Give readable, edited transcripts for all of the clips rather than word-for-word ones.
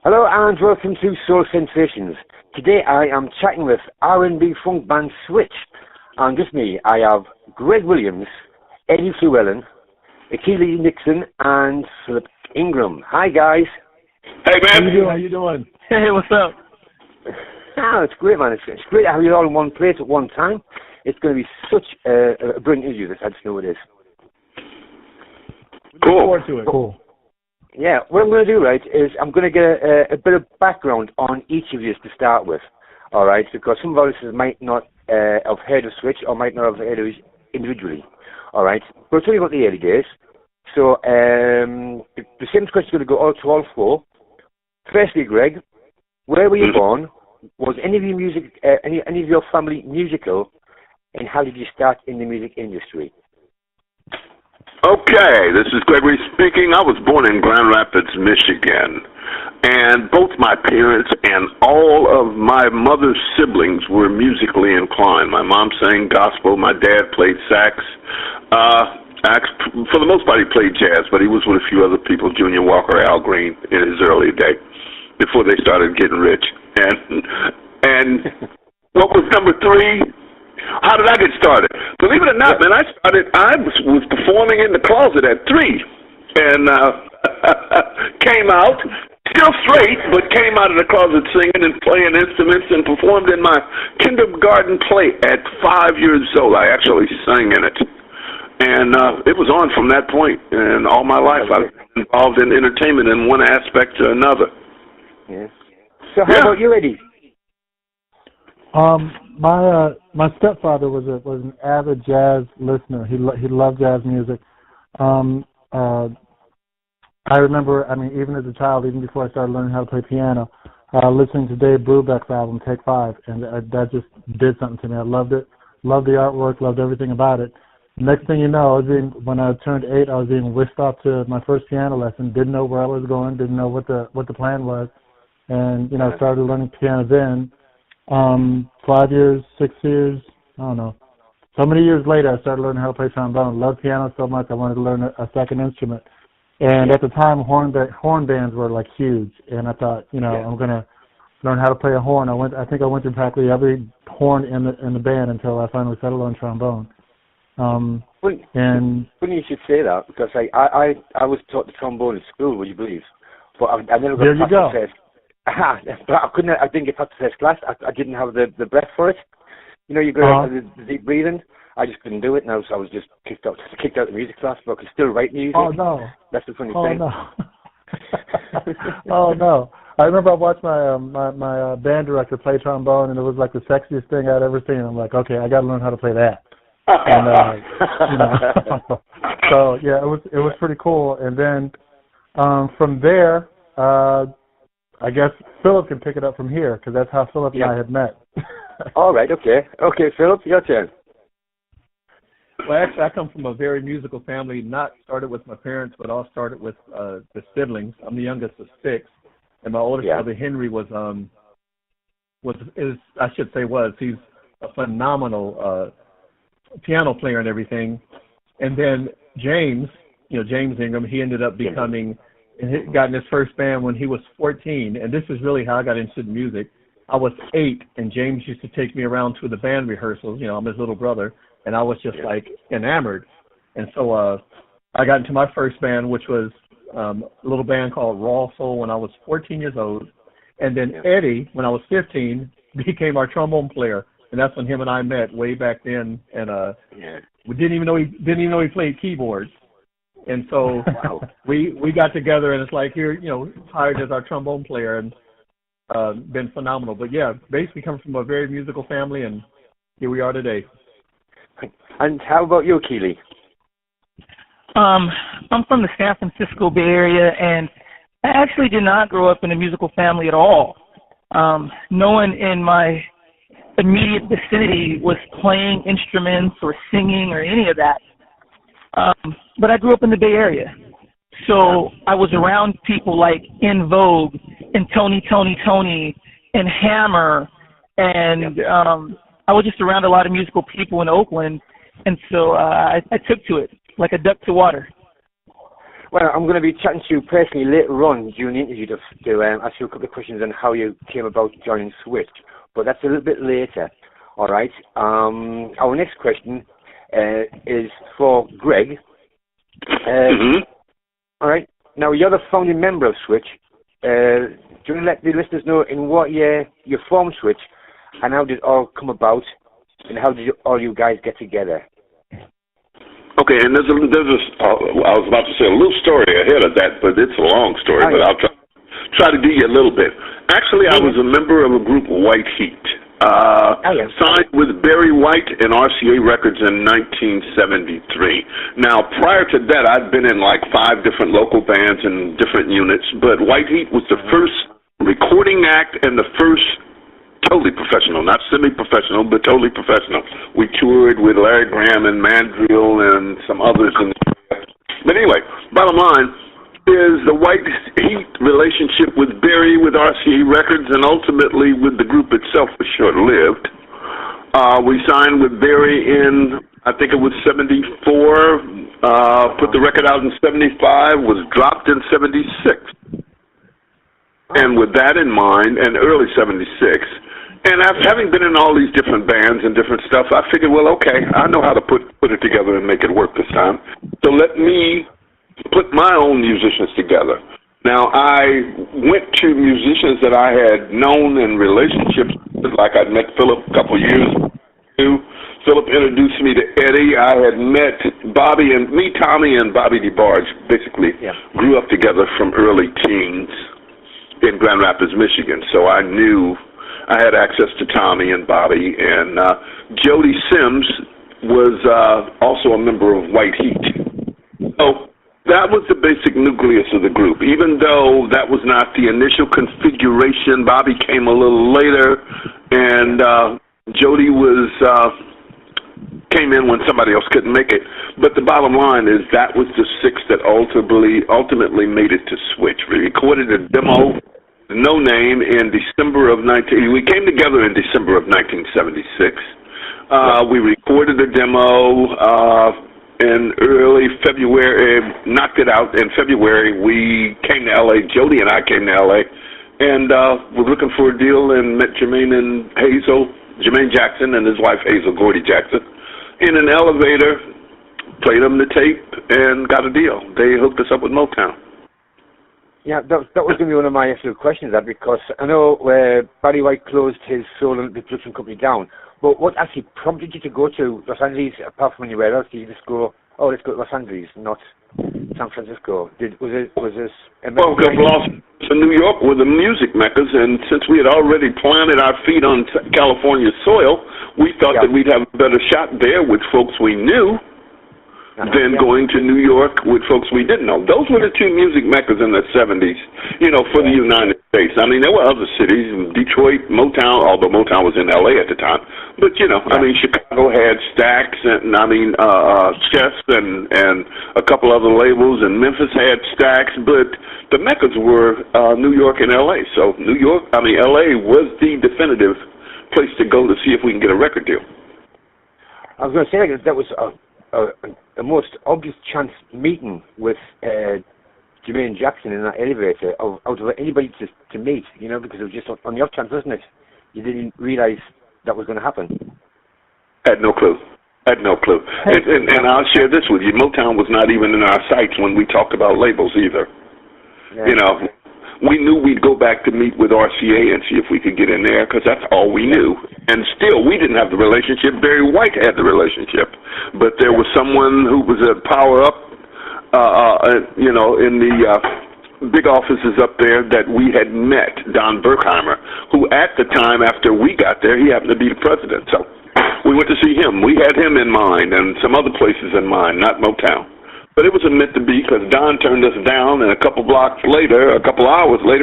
Hello and welcome to Soul Sensations. Today I am chatting with R&B funk band Switch, and with me I have Greg Williams, Eddie Llewellyn, Achille Nixon, and Philip Ingram. Hi guys. Hey man. How you doing? Hey, what's up? It's great, man. It's great to have you all in one place at one time. It's going to be such a brilliant interview. I just know it is. Cool. Look forward to it. Cool. Yeah, what I'm going to do, right, is I'm going to get a bit of background on each of you to start with, all right, because some of our listeners might not have heard of Switch or might not have heard of it individually, all right. But I'll tell you about the early days. So the same question is going to go out to all four. Firstly, Greg, where were you born? Was any of your music, any of your family musical, and how did you start in the music industry? Okay, this is Gregory speaking. I was born in Grand Rapids, Michigan, and both my parents and all of my mother's siblings were musically inclined. My mom sang gospel, my dad played sax. For the most part, he played jazz, but he was with a few other people, Junior Walker, Al Green, in his early day, before they started getting rich. And what was number three? How did I get started? Believe it or not, man, I was performing in the closet at 3, and came out, still straight, but came out of the closet singing and playing instruments and performed in my kindergarten play at 5 years old. I actually sang in it. And it was on from that point, and all my life I've been involved in entertainment in one aspect or another. Yes. So how about you, Eddie? My stepfather was an avid jazz listener. He loved jazz music. I remember, even as a child, even before I started learning how to play piano, listening to Dave Brubeck's album Take 5, and that just did something to me. I loved it, loved the artwork, loved everything about it. Next thing you know, when I turned 8, I was being whisked off to my first piano lesson. Didn't know where I was going, didn't know what the plan was, and started learning piano then. 5 years, 6 years, I don't know. So many years later, I started learning how to play trombone. Loved piano so much, I wanted to learn a second instrument. And at the time, horn bands were like huge. And I thought, I'm going to learn how to play a horn. I think I went through practically every horn in the band until I finally settled on trombone. Funny you should say that, because I was taught the trombone at school, would you believe? But I never got past the test. But I didn't get past the first class. I didn't have the breath for it. You got the deep breathing. I just couldn't do it, and I was just kicked out of the music class, but I could still write music. Oh, no. That's the funny thing. No. Oh, no. I remember I watched my band director play trombone, and it was like the sexiest thing I'd ever seen. I'm like, okay, I got to learn how to play that. And, so, yeah, it was pretty cool. And then from there, I guess Philip can pick it up from here, because that's how Philip and I had met. All right, okay. Okay, Philip, your turn. Well, actually, I come from a very musical family, not started with my parents, but all started with the siblings. I'm the youngest of 6, and my oldest brother, Henry, he's a phenomenal piano player and everything. And then James Ingram, he ended up becoming... and he got in his first band when he was 14, and this is really how I got into music. I was 8, and James used to take me around to the band rehearsals. I'm his little brother, and I was just like enamored. And so I got into my first band, which was a little band called Raw Soul, when I was 14 years old. And then Eddie, when I was 15, became our trombone player, and that's when him and I met way back then. And we didn't even know he played keyboards. And so we got together, and it's like here, hired as our trombone player, and been phenomenal. But yeah, basically come from a very musical family, and here we are today. And how about you, Keely? I'm from the San Francisco Bay Area, and I actually did not grow up in a musical family at all. No one in my immediate vicinity was playing instruments or singing or any of that. But I grew up in the Bay Area, so I was around people like In Vogue and Tony and Hammer, and I was just around a lot of musical people in Oakland, and so I took to it like a duck to water. Well, I'm going to be chatting to you personally later on during the interview to ask you a couple of questions on how you came about joining Switch, but that's a little bit later. All right. Our next question is for Greg. All right. Now, you're the founding member of Switch. Do you want to let the listeners know in what year you formed Switch, and how did it all come about, and how did all you guys get together? Okay, and there's I was about to say a little story ahead of that, but it's a long story, but I'll try to give you a little bit. Actually, I was a member of a group, White Heat, signed with Barry White and RCA Records in 1973. Now, prior to that, I'd been in like 5 different local bands and different units, but White Heat was the first recording act and the first totally professional, not semi-professional, but totally professional. We toured with Larry Graham and Mandrill and some others. But anyway, bottom line is the White Heat relationship with Barry, with RCA Records, and ultimately with the group itself was short-lived. We signed with Barry in, I think it was 74, put the record out in 75, was dropped in 76. And with that in mind, and early 76, and after having been in all these different bands and different stuff, I figured, well, okay, I know how to put it together and make it work this time. So let me put my own musicians together. Now, I went to musicians that I had known in relationships with, like I'd met Philip a couple of years ago. Philip introduced me to Eddie. I had met Bobby, and Tommy and Bobby DeBarge basically grew up together from early teens in Grand Rapids, Michigan. So I knew I had access to Tommy and Bobby, and Jody Sims was also a member of White Heat. So that was the basic nucleus of the group. Even though that was not the initial configuration, Bobby came a little later, and Jody came in when somebody else couldn't make it. But the bottom line is that was the 6 that ultimately made it to Switch. We recorded a demo, No Name, in December of we came together in December of 1976. We recorded a demo in early February, knocked it out in February. We came to L.A., Jody and I came to L.A., and were looking for a deal and met Jermaine and Hazel, Jermaine Jackson and his wife Hazel Gordy Jackson, in an elevator, played them the tape, and got a deal. They hooked us up with Motown. Yeah, that was going to be one of my actual questions, because I know Barry White closed his solo production company down, but what actually prompted you to go to Los Angeles, apart from anywhere else? Did you just go, oh, let's go to Los Angeles, not San Francisco? Was this a well, because New York were the music meccas, and since we had already planted our feet on California soil, we thought that we'd have a better shot there with folks we knew than going to New York with folks we didn't know. Those were the 2 music meccas in the 70s, for the United States. I mean, there were other cities, Detroit, Motown, although Motown was in L.A. at the time. But, I mean, Chicago had Stax, and Chess, and a couple other labels, and Memphis had Stax, but the meccas were New York and L.A. So L.A. was the definitive place to go to see if we can get a record deal. I was going to say that was a most obvious chance meeting with Jermaine Jackson in that elevator out of anybody to meet, because it was just on the off chance, wasn't it? You didn't realize that was going to happen. Had no clue. And I'll share this with you. Motown was not even in our sights when we talked about labels either. Yeah. We knew we'd go back to meet with RCA and see if we could get in there, because that's all we knew. And still, we didn't have the relationship. Barry White had the relationship. But there was someone who was a power-up, in the big offices up there that we had met, Don Berkheimer, who at the time, after we got there, he happened to be the president. So we went to see him. We had him in mind and some other places in mind, not Motown. But it was a meant to be, because Don turned us down, and a couple hours later,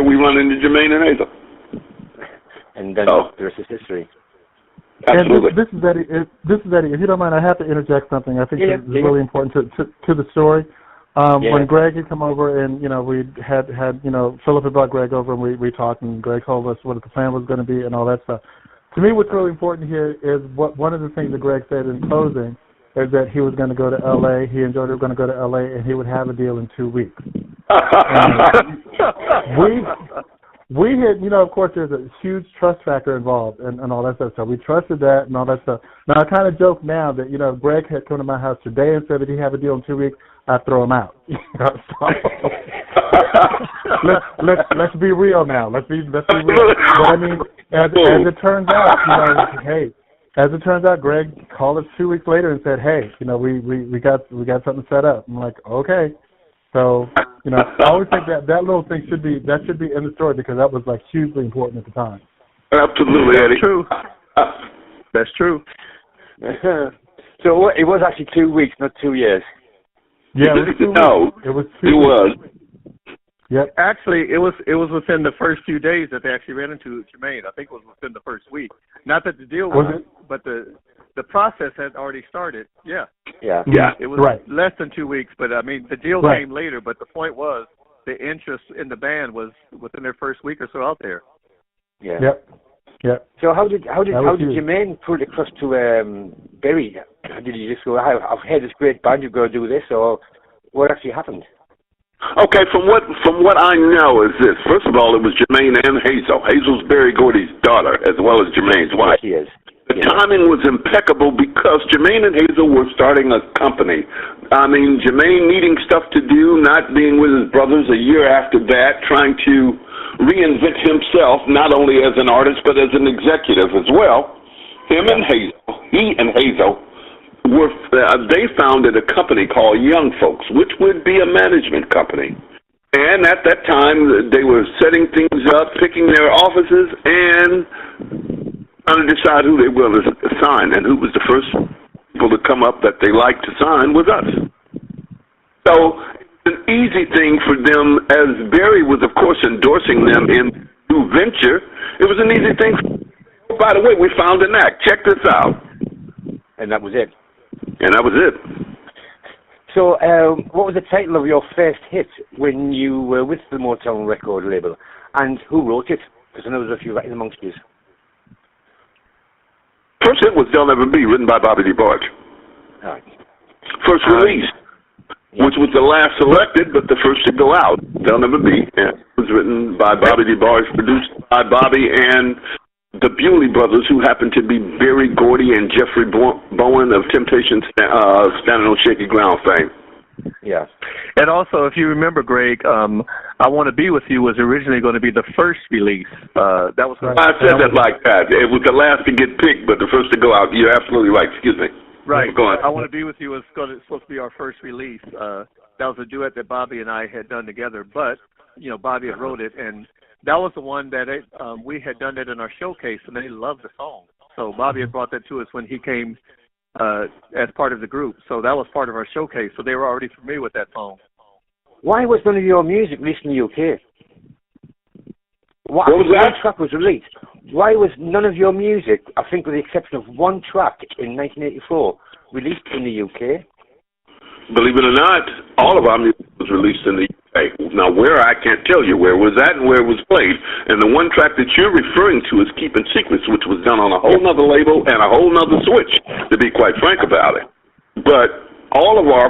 we run into Jermaine and Hazel. And then the rest is history. Absolutely. And this is Eddie. If you don't mind, I have to interject something. I think this is really important to the story. When Greg had come over, and we had Philip had brought Greg over, and we talked, and Greg told us what the plan was going to be and all that stuff. To me, what's really important here is one of the things that Greg said in closing is that he was going to go to L.A., he and Jody were going to go to L.A., and he would have a deal in 2 weeks. We had, of course, there's a huge trust factor involved and all that stuff. So we trusted that and all that stuff. Now, I kind of joke now that, if Greg had come to my house today and said that he had a deal in 2 weeks, I'd throw him out. Let's be real now. Let's be real. But I mean, as it turns out, as it turns out, Greg called us 2 weeks later and said, hey, we got something set up. I'm like, okay. So, I always think that little thing should be in the story because that was like hugely important at the time. Absolutely, Eddie. That's true. That's true. So it was actually 2 weeks, not 2 years. Yeah, it was 2 weeks. No, it was 2 it weeks. was. Yep. Actually, it was within the first few days that they actually ran into Jermaine. I think it was within the first week. Not that the deal was, but the process had already started. Yeah. Yeah. It was right. less than 2 weeks, but I mean the deal came later. But the point was the interest in the band was within their first week or so out there. Yeah. Yep. So how did Jermaine put it across to Berry? Did he just go, I've had this great band, you've got to do this, or what actually happened? Okay, from what I know is this. First of all, it was Jermaine and Hazel. Hazel's Berry Gordy's daughter, as well as Jermaine's wife. She is. The timing was impeccable because Jermaine and Hazel were starting a company. I mean, Jermaine needing stuff to do, not being with his brothers a year after that, trying to reinvent himself, not only as an artist, but as an executive as well. He and Hazel, they founded a company called Young Folks, which would be a management company. And at that time, they were setting things up, picking their offices, and trying to decide who they will sign. And who was the first people to come up that they liked to sign was us. So it's an easy thing for them, as Barry was, of course, endorsing them in new venture. It was an easy thing. By the way, we found an act. Check this out. And that was it. And that was it. So, what was the title of your first hit when you were with the Motown record label? And who wrote it? Because I know there's a few writing amongst you. First hit was They'll Never Be, written by Bobby DeBarge. Right. First release, which was the last selected, but the first to go out. They'll Never Be. It was written by Bobby DeBarge, produced by Bobby and the Bewley brothers, who happened to be Berry Gordy and Jeffrey Bowen of Temptation Standing on Shaky Ground fame. Yeah. And also, if you remember, Greg, I Want to Be With You was originally going to be the first release. That was right. I said that like that. It was the last to get picked, but the first to go out. You're absolutely right. Excuse me. Right. Go on. I Want to Be With You was supposed to be our first release. That was a duet that Bobby and I had done together, but, Bobby had wrote it, and that was the one that we had done it in our showcase, and they loved the song. So Bobby had brought that to us when he came as part of the group. So that was part of our showcase. So they were already familiar with that song. Why was none of your music released in the UK? What was that? One track was released. Why was none of your music, I think with the exception of one track in 1984, released in the UK? Believe it or not, all of our music was released in the UK. Now, where, I can't tell you where it was at and where it was played. And the one track that you're referring to is Keeping Secrets, which was done on a whole nother label and a whole nother switch, to be quite frank about it. But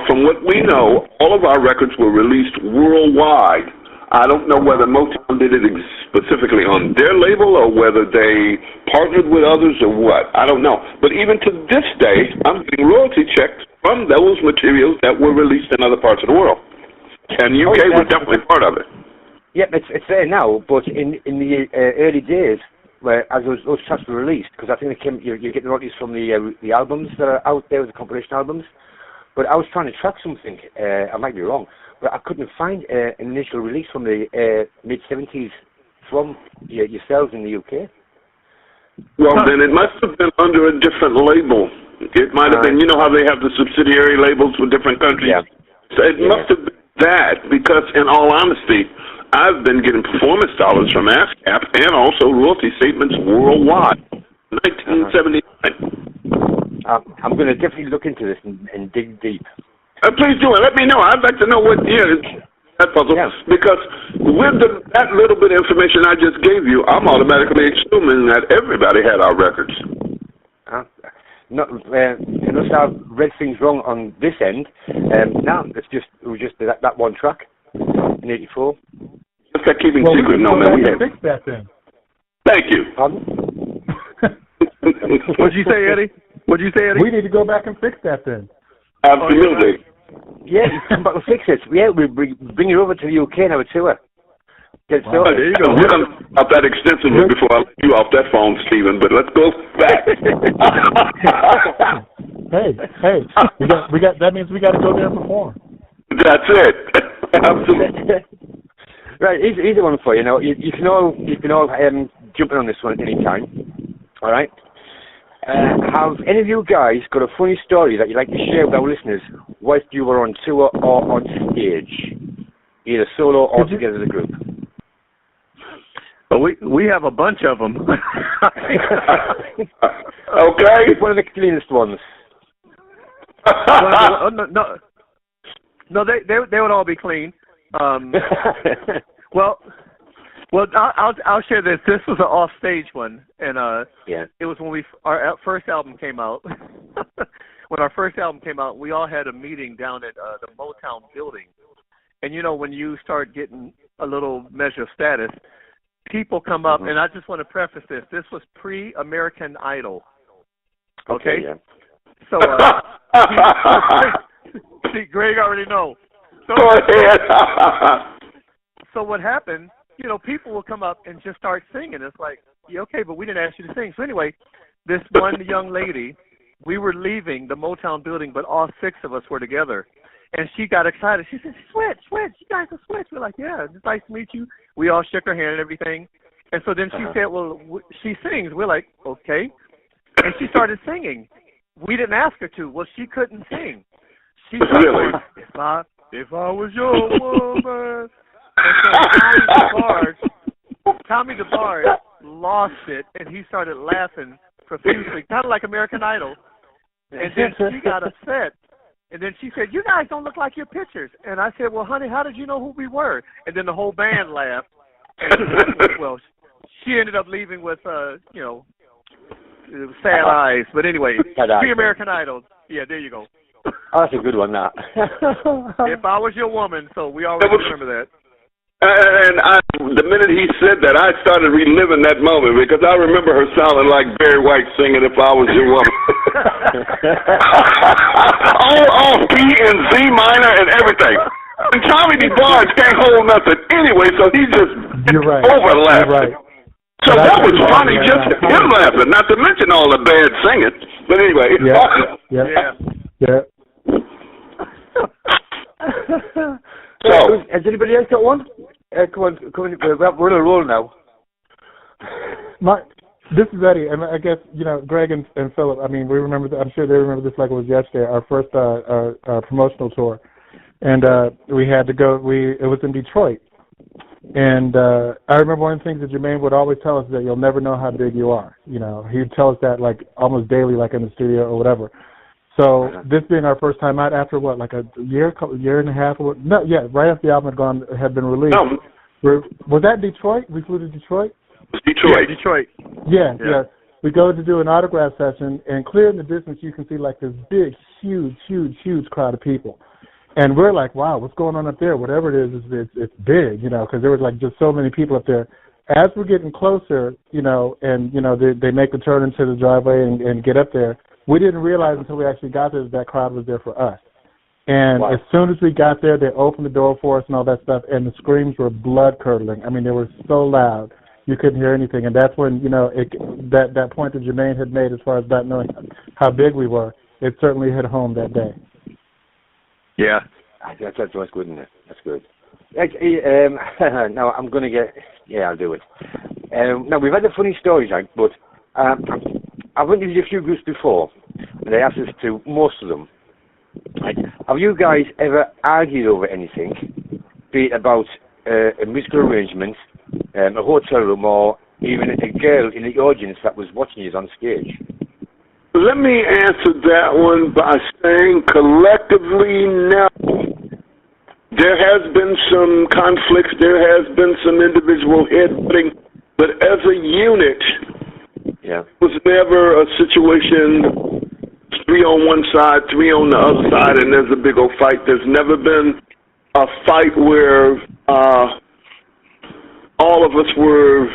from what we know, all of our records were released worldwide. I don't know whether Motown did it specifically on their label or whether they partnered with others or what. I don't know. But even to this day, I'm getting royalty checks from those materials that were released in other parts of the world. And UK was definitely part of it. Yep, it's there now, but in the early days, where as those tracks were released, because I think you're getting royalties from the albums that are out there, the compilation albums. But I was trying to track something, I might be wrong, but I couldn't find an initial release from the mid-70s from yourselves in the UK. Well, then it must have been under a different label. It might have been, you know how they have the subsidiary labels for different countries? Yeah. So it must have been that, because in all honesty, I've been getting performance dollars from ASCAP and also royalty statements worldwide. 1979. I'm going to definitely look into this and dig deep. Please do it. Let me know. I'd like to know what year that puzzle. Yeah. Because with that little bit of information I just gave you, I'm automatically assuming that everybody had our records. not unless I've read things wrong on this end. No, it was just that one track in '84. What's that keeping secret? No, man, we have fix that then. Thank you. What'd you say, Eddie? We need to go back and fix that then. Absolutely. Yeah, come back and fix it. Yeah, we bring you over to the UK and have a tour. There you go. We're going to talk about that extensively before I let you off that phone, Stephen, but let's go back. hey, we got. That means we got to go there and perform. That's it. Absolutely. Right, here's one for you. Now, you can all jump in on this one at any time. All right. Have any of you guys got a funny story that you'd like to share with our listeners whilst you were on tour or on stage, either solo or together as a group? Well, we have a bunch of them. Okay. One of the cleanest ones. No, they would all be clean. Well, I'll share this. This was an off-stage one, and it was when our first album came out. When our first album came out, we all had a meeting down at the Motown building. And when you start getting a little measure of status, people come up, and I just want to preface this. This was pre-American Idol. Okay? Yeah. So, see, Greg already know. So, go ahead. So what happened, people will come up and just start singing. It's like, yeah, okay, but we didn't ask you to sing. So anyway, this one young lady, we were leaving the Motown building, but all 6 of us were together. And she got excited. She said, Switch, you guys are Switch. We're like, yeah, it's nice to meet you. We all shook her hand and everything. And so then she said, well, she sings. We're like, okay. And she started singing. We didn't ask her to. Well, she couldn't sing. She started going, if I was your woman. And so Tommy DeBarge lost it, and he started laughing profusely, kind of like American Idol. And then she got upset. And then she said, you guys don't look like your pictures. And I said, well, honey, how did you know who we were? And then the whole band laughed. And, well, she ended up leaving with, sad eyes. But anyway, pre-American Idol. Yeah, there you go. Oh, that's a good one, that. If I was your woman, so we always remember that. And the minute he said that, I started reliving that moment because I remember her sounding like Barry White singing "If I Was Your Woman." all B and Z minor and everything. And Tommy DeBarge can't hold nothing anyway, so he just overlapped. Right. So that was funny, just him laughing, not to mention all the bad singing. But anyway. Yeah. So, has anybody else got one? Come on, we're on a roll now. This is Eddie, and I guess, Greg and Philip, I mean, we remember, I'm sure they remember this like it was yesterday, our first promotional tour. And we had to go, it was in Detroit. And I remember one of the things that Jermaine would always tell us is that you'll never know how big you are. He'd tell us that like almost daily, like in the studio or whatever. So this being our first time out after what, like a year and a half? Right after the album had been released. Was that Detroit? We flew to Detroit? Detroit. Yeah, Detroit. Yeah. We go to do an autograph session, and clear in the distance you can see like this big, huge crowd of people. And we're like, wow, what's going on up there? Whatever it is, it's big, because there was like just so many people up there. As we're getting closer, and they make the turn into the driveway and get up there, we didn't realize until we actually got there that crowd was there for us. And as soon as we got there, they opened the door for us and all that stuff, and the screams were blood-curdling. I mean, they were so loud, you couldn't hear anything. And that's when, that point that Jermaine had made as far as not knowing how big we were, it certainly hit home that day. Yeah. That's good, isn't it? That's good. Now, I'm going to get... Yeah, I'll do it. Now, we've had the funny stories, but... I've interviewed a few groups before, and they asked us to, most of them. Have you guys ever argued over anything, be it about a musical arrangement, a hotel room, or even a girl in the audience that was watching you on stage? Let me answer that one by saying collectively, no. There has been some conflicts, there has been some individual head-butting, but as a unit... Yeah. It was never a situation 3 on one side, 3 on the other side, and there's a big old fight. There's never been a fight where all of us were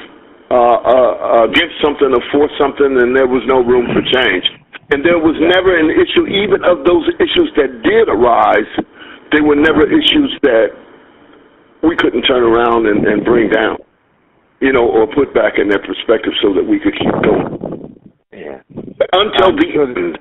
against something or for something, and there was no room for change. And there was never an issue, even of those issues that did arise, they were never issues that we couldn't turn around and bring down, you know, or put back in their perspective so that we could keep going. Yeah. Until the end.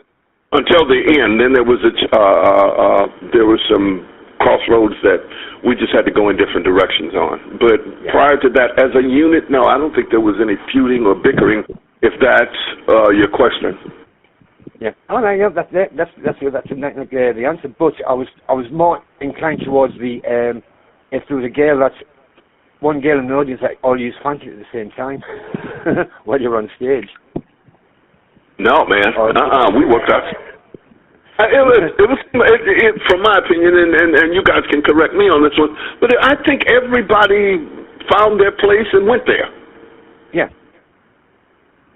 Until the end, then there was some crossroads that we just had to go in different directions on. But prior to that, as a unit, no, I don't think there was any feuding or bickering, if that's your question. Yeah. Oh no, yeah, that's it. That's the answer. But I was more inclined towards the if there was a girl that's one girl in the audience that all you fancy at the same time while you're on stage. No, man. We worked out. It was from my opinion, and you guys can correct me on this one, but I think everybody found their place and went there. Yeah.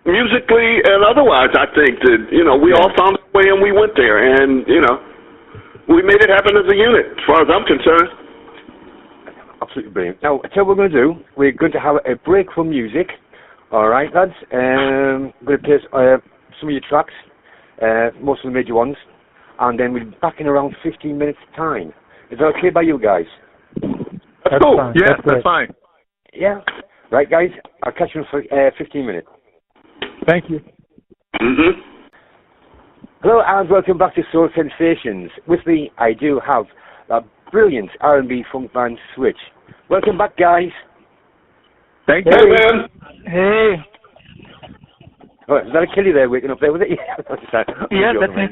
Musically and otherwise, I think that, you know, we all found a way and we went there, and, you know, we made it happen as a unit, as far as I'm concerned. Absolutely brilliant. Now, I tell you what we're going to do. We're going to have a break from music. All right, lads. I'm going to play some of your tracks, most of the major ones, and then we'll be back in around 15 minutes' time. Is that okay by you guys? That's cool. Fine. Yeah, that's fine. Yeah. Right, guys. I'll catch you in for 15 minutes. Thank you. Mm-hmm. Hello and welcome back to Soul Sensations. With me, I do have a brilliant R&B funk band, Switch. Welcome back, guys. Thank you. Hey, man. Hey. Oh, is that a Kelly there waking up there, was it? Yeah, that's me.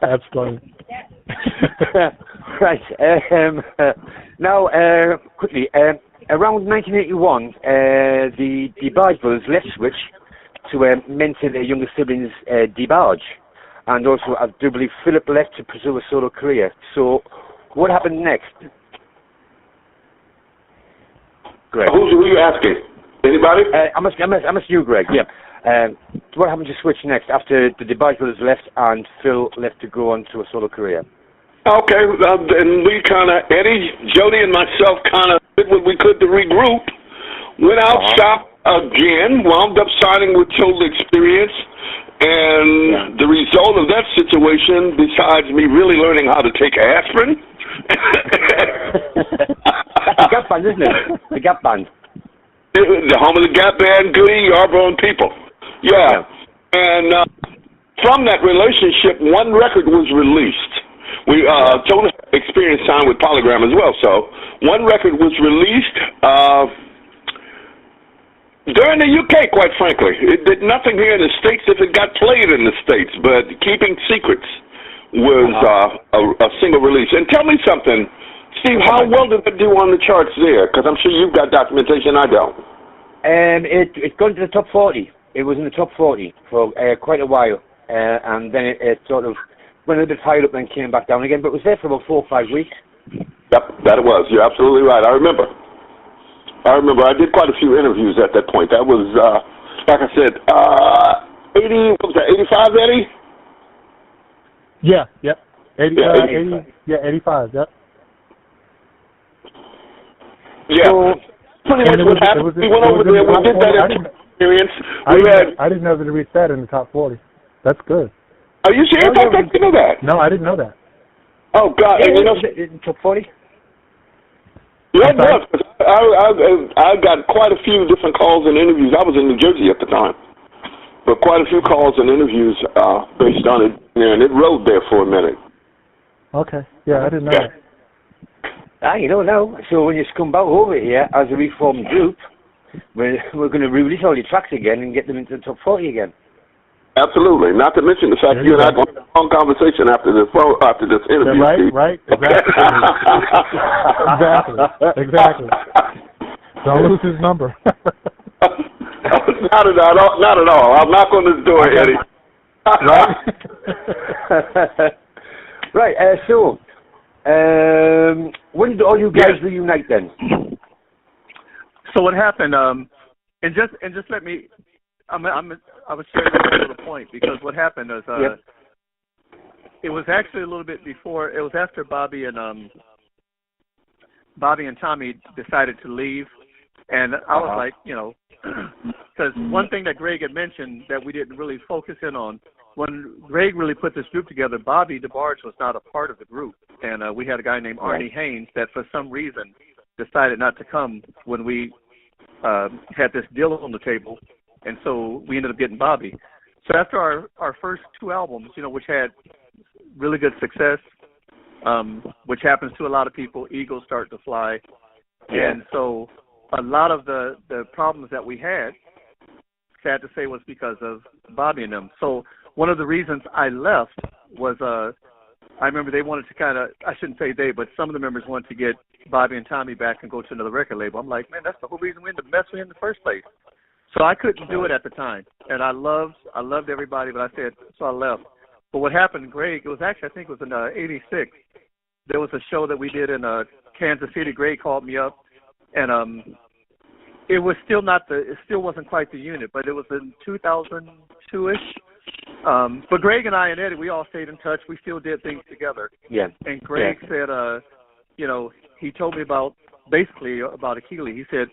That's funny. Right. Now, quickly, around 1981, the DeBarge brothers left Switch to mentor their younger siblings, DeBarge, and also, I do believe, Philip left to pursue a solo career. So, what happened next? Greg. Who are you asking? Anybody? I'm asking you, Greg. Yeah. What happened to Switch next after the DeBarge brothers left and Phil left to go on to a solo career? Okay, and we kind of, Eddie, Jody, and myself kind of did what we could to regroup, went out, shop again, wound up signing with Total Experience, and the result of that situation, besides me really learning how to take aspirin. The Gap Band, isn't it? The Gap Band. The home of the Gap Band, Goody, Yarborough, and people. Yeah. And from that relationship, one record was released. We Total Experience signed with Polygram as well, so one record was released during the UK, quite frankly. It did nothing here in the States if it got played in the States, but Keeping Secrets was a single release. And tell me something, Steve, how well did it do on the charts there? Because I'm sure you've got documentation I don't. It got into the top 40. It was in the top 40 for quite a while, and then it sort of went a little bit higher up and came back down again, but it was there for about 4 or 5 weeks. Yep, that it was. You're absolutely right. I remember. I did quite a few interviews at that point. That was, like I said, 80, what was that, 85, Eddie? Yeah, yep. 80, yeah, 85, yep. Yeah. So, what happened. We went over there, we did that experience. I didn't know that it reached that in the top 40. That's good. Are you serious? I didn't know that. No, I didn't know that. Oh, God. Yeah, you know, in top 40? Yeah, it was. I got quite a few different calls and interviews. I was in New Jersey at the time. But quite a few calls and interviews based on it, and it rode there for a minute. Okay. Yeah, I didn't know that. You don't know. So when you come back over here as a reformed group, we're going to release all your tracks again and get them into the top 40 again. Absolutely. Not to mention the fact you and I are going to have a long conversation after this interview. Yeah, right. Exactly. Don't lose his number. Not at all. I'll knock on this door, Eddie. Right. So, when did all you guys reunite then? So what happened? And just let me. I was sharing a little point because what happened is it was actually a little bit before. It was after Bobby and Tommy decided to leave, and I was like, because one thing that Greg had mentioned that we didn't really focus in on, when Greg really put this group together, Bobby DeBarge was not a part of the group, and we had a guy named Arnie Haynes that for some reason decided not to come when we had this deal on the table, and so we ended up getting Bobby. So after our first two albums, which had really good success, which happens to a lot of people, Eagles Start to Fly, and so a lot of the problems that we had, sad to say, was because of Bobby and them. So one of the reasons I left was I remember they wanted to I shouldn't say they, but some of the members wanted to get Bobby and Tommy back and go to another record label. I'm like, man, that's the whole reason we ended up messing in the first place. So I couldn't do it at the time, and I loved everybody, but I said, so I left. But what happened, Greg, it was actually, I think it was in '86. There was a show that we did in Kansas City. Greg called me up, and it was still it still wasn't quite the unit, but it was in 2002-ish. But Greg and I and Eddie, we all stayed in touch. We still did things together. Yeah. And Greg said, he told me about Achille. He said,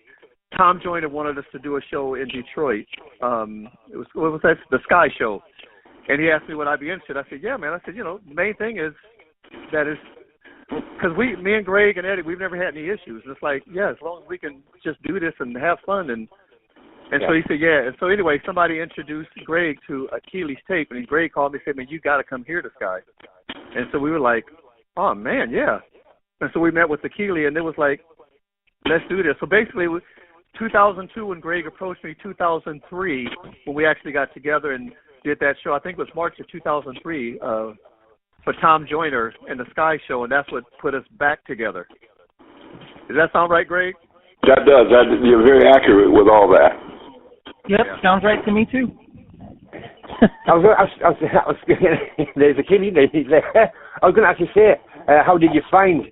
Tom Joyner wanted us to do a show in Detroit. What was that? The Sky Show. And he asked me would I be interested. I said, yeah, man. I said, the main thing is that is, because me and Greg and Eddie, we've never had any issues. It's like, as long as we can just do this and have fun. And so he said, yeah. And so anyway, somebody introduced Greg to Achilles' tape, and Greg called me and said, man, you got to come hear this guy. And so we were like, oh, man, yeah. And so we met with Achilles, and it was like, let's do this. So basically, 2002 when Greg approached me, 2003 when we actually got together and did that show. I think it was March of 2003 for Tom Joyner and the Sky Show, and that's what put us back together. Does that sound right, Greg? That does. You're very accurate with all that. Yep, sounds right to me too. There's Achilles. I was going to actually say, how did you find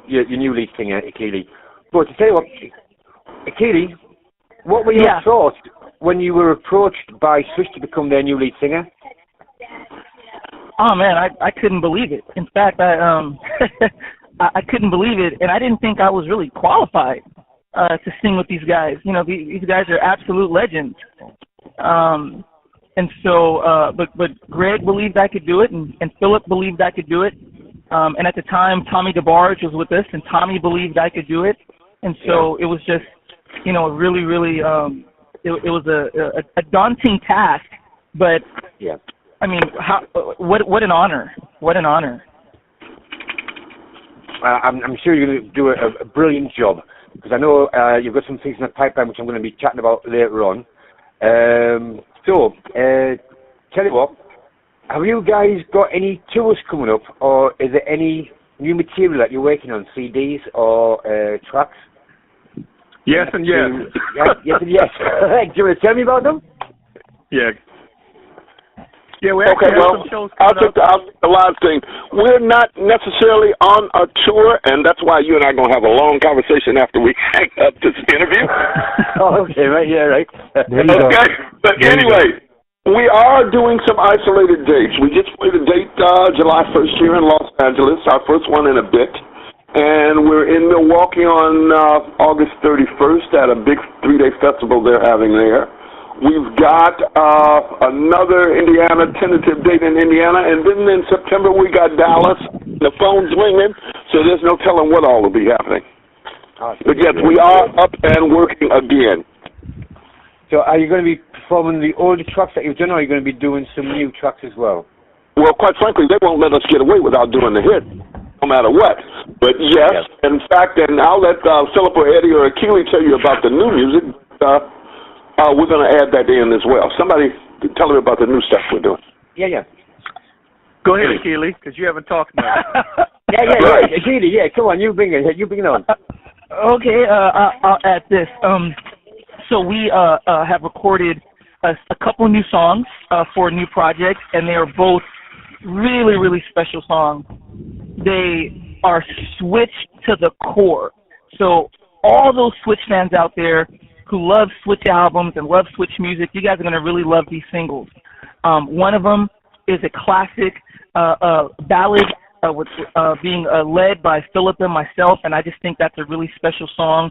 your new lead singer, Achilles? But to tell you what, Achilles, what were your thoughts when you were approached by Swish to become their new lead singer? Oh man, I couldn't believe it. In fact, I couldn't believe it, and I didn't think I was really qualified to sing with these guys. These guys are absolute legends. And so, but Greg believed I could do it, and Philip believed I could do it. And at the time, Tommy DeBarge was with us, and Tommy believed I could do it. And so it was just, really, really, it was a daunting task. But I mean, what an honor! What an honor! I'm sure you're going to do a brilliant job, because I know you've got some things in the pipeline which I'm going to be chatting about later on. So, tell you what, have you guys got any tours coming up, or is there any new material that you're working on, CDs or tracks? Yes and yes. Yes and yes. Do you want to tell me about them? Yeah. Yeah, we actually have some shows coming up. I'll take the live thing. We're not necessarily on a tour, and that's why you and I are going to have a long conversation after we hang up this interview. Okay, right, yeah, right. Okay, but anyway, we are doing some isolated dates. We just played a date July 1st here in Los Angeles, our first one in a bit. And we're in Milwaukee on August 31st at a big 3-day festival they're having there. We've got another Indiana tentative date in Indiana, and then in September we got Dallas. The phone's ringing, so there's no telling what all will be happening. But yes, we are up and working again. So are you going to be performing the older tracks that you've done, or are you going to be doing some new tracks as well? Well, quite frankly, they won't let us get away without doing the hit, no matter what. But yes, in fact, and I'll let Philip or Eddie or Achille tell you about the new music. We're going to add that in as well. Somebody tell me about the new stuff we're doing. Yeah. Go ahead, Achille, because you haven't talked much. Right. Achille, come on, you bring it on. Okay, I'll add this. So we have recorded a couple new songs for new projects, and they are both really, really special songs. They are Switch to the core. So all those Switch fans out there who love Switch albums and love Switch music, you guys are going to really love these singles. One of them is a classic ballad with being led by Philip and myself, and I just think that's a really special song.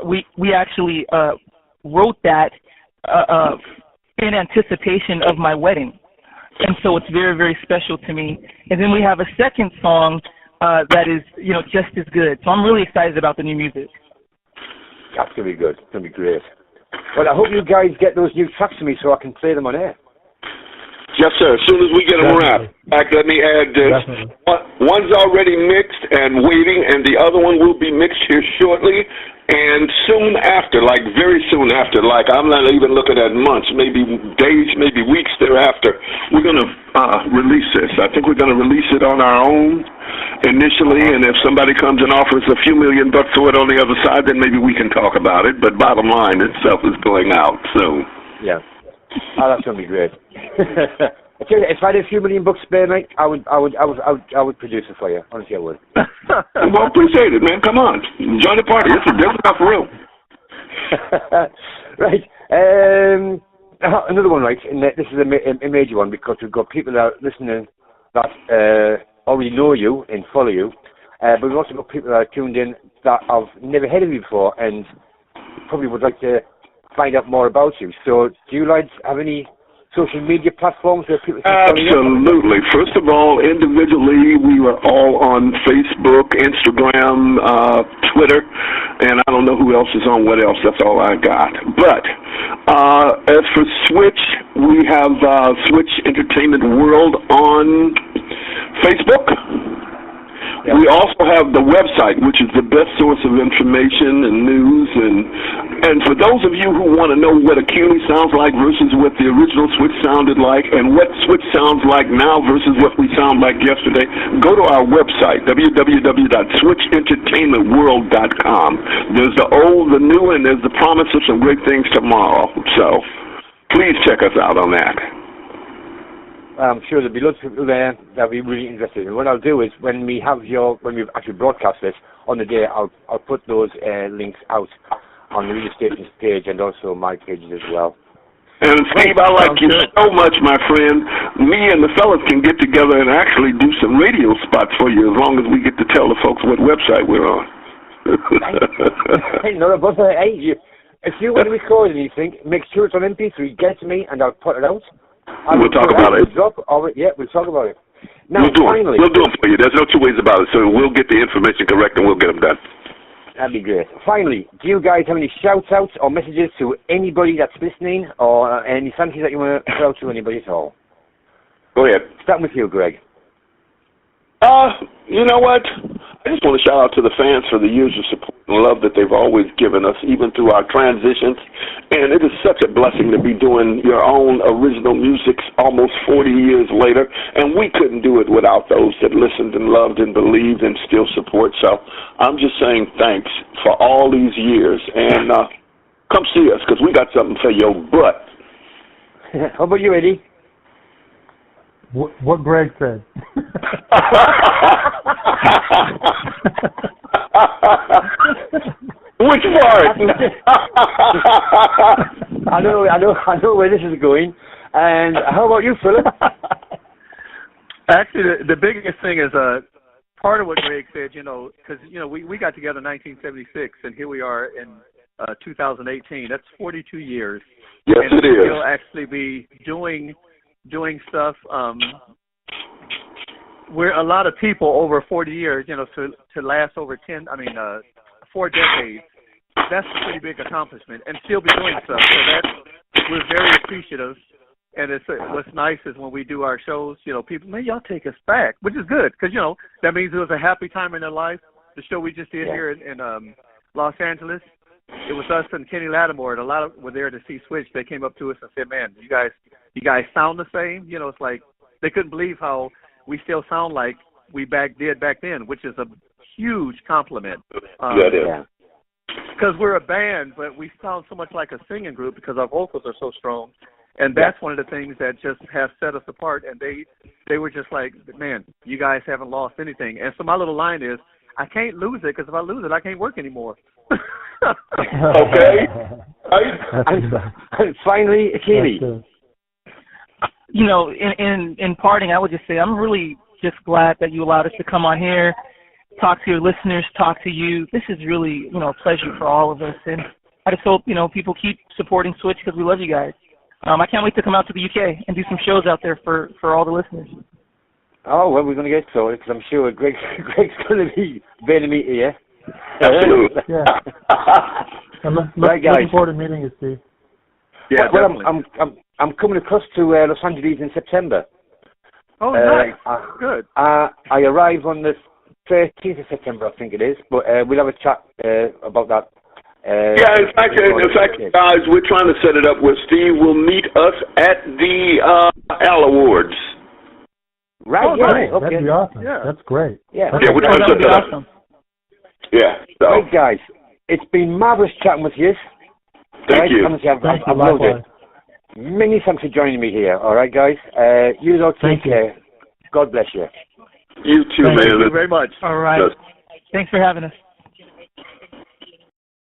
We actually wrote that in anticipation of my wedding, and so it's very, very special to me. And then we have a second song that is, just as good. So I'm really excited about the new music. That's going to be good. It's going to be great. Well, I hope you guys get those new tracks to me so I can play them on air. Yes, sir. As soon as we get them wrapped. In fact, let me add this. One's already mixed and waiting, and the other one will be mixed here shortly. And soon after, like very soon after, like I'm not even looking at months, maybe days, maybe weeks thereafter, we're going to release this. I think we're going to release it on our own initially, and if somebody comes and offers a few $1 million for it on the other side, then maybe we can talk about it. But bottom line itself is going out soon. Yeah. Oh, that's going to be great. If I had a few $1 million spare, mate, I would produce it for you. Honestly, I would. Well, appreciate it, man. Come on, join the party. This is different for real. Right. Another one, right? And this is a major one because we've got people that are listening that already know you and follow you, but we've also got people that are tuned in that have never heard of you before and probably would like to find out more about you. So, do you guys have any social media platforms where people can Absolutely. First of all, individually, we were all on Facebook, Instagram, Twitter, and I don't know who else is on what else. That's all I got. But as for Switch, we have Switch Entertainment World on Facebook. Yep. We also have the website, which is the best source of information and news. And for those of you who want to know what a CUNY sounds like versus what the original Switch sounded like and what Switch sounds like now versus what we sound like yesterday, go to our website, www.switchentertainmentworld.com. There's the old, the new, and there's the promise of some great things tomorrow. So please check us out on that. I'm sure there'll be lots of people there that'll be really interested. And what I'll do is when we've actually broadcast this on the day, I'll put those links out on the radio station's page and also my pages as well. And Steve, I like you so much, my friend. Me and the fellas can get together and actually do some radio spots for you as long as we get to tell the folks what website we're on. Hey, no, but hey, if you want to record anything, make sure it's on MP3, get it to me and I'll put it out. We'll talk about it. We'll talk about it. Now, finally, we'll do it for you. There's no two ways about it. So we'll get the information correct and we'll get them done. That'd be great. Finally, do you guys have any shout-outs or messages to anybody that's listening or any fancies that you want to shout out to anybody at all? Go ahead. Starting with you, Greg. You know what? I just want to shout out to the fans for the years of support and love that they've always given us, even through our transitions. And it is such a blessing to be doing your own original music almost 40 years later. And we couldn't do it without those that listened and loved and believed and still support. So I'm just saying thanks for all these years. And come see us because we got something for your butt. How about you, Eddie? What Greg said. Which part? I know where this is going. And how about you, Philip? Actually, the biggest thing is part of what Greg said. Because we got together in 1976, and here we are in 2018. That's 42 years. Yes, and it is. We'll actually be doing stuff. We're a lot of people over 40 years, to last over 4 decades. That's a pretty big accomplishment, and still be doing stuff. So we're very appreciative. And what's nice is when we do our shows, people, man, y'all take us back, which is good because that means it was a happy time in their life. The show we just did here in Los Angeles, it was us and Kenny Lattimore, and a lot of were there to see Switch. They came up to us and said, "Man, you guys sound the same." It's like they couldn't believe how we still sound like we did back then, which is a huge compliment. Because we're a band, but we sound so much like a singing group because our vocals are so strong, and that's one of the things that just have set us apart. And they were just like, "Man, you guys haven't lost anything." And so my little line is, I can't lose it because if I lose it, I can't work anymore. Okay. And finally, Keely. You know, in parting, I would just say I'm really just glad that you allowed us to come on here, talk to your listeners, talk to you. This is really, you know, a pleasure for all of us. And I just hope, you know, people keep supporting Switch because we love you guys. I can't wait to come out to the UK and do some shows out there for all the listeners. Oh, well, we're going to get sorted because I'm sure Greg's going to be better meet you. Absolutely. Yeah. Right, guys. Looking forward to meeting you, Steve. Yeah, well, definitely. I'm coming across to Los Angeles in September. Oh, nice. Good. I arrive on the 13th of September, I think it is, but we'll have a chat about that. Yeah, in fact, guys, we're trying to set it up where Steve will meet us at the Hal Awards. Right, oh, yeah, nice. okay. That'd be awesome. Yeah. That's great. Yeah, Yeah, we're trying to That would set be that up. awesome. Yeah, so, right, guys. It's been marvelous chatting with you. thank you. Honestly, I've Thank you. loved it. Likewise. Many thanks for joining me here. All right, guys. You all take care. God bless you. You too, Thank man. Thank you very much. All right. Yes. Thanks for having us.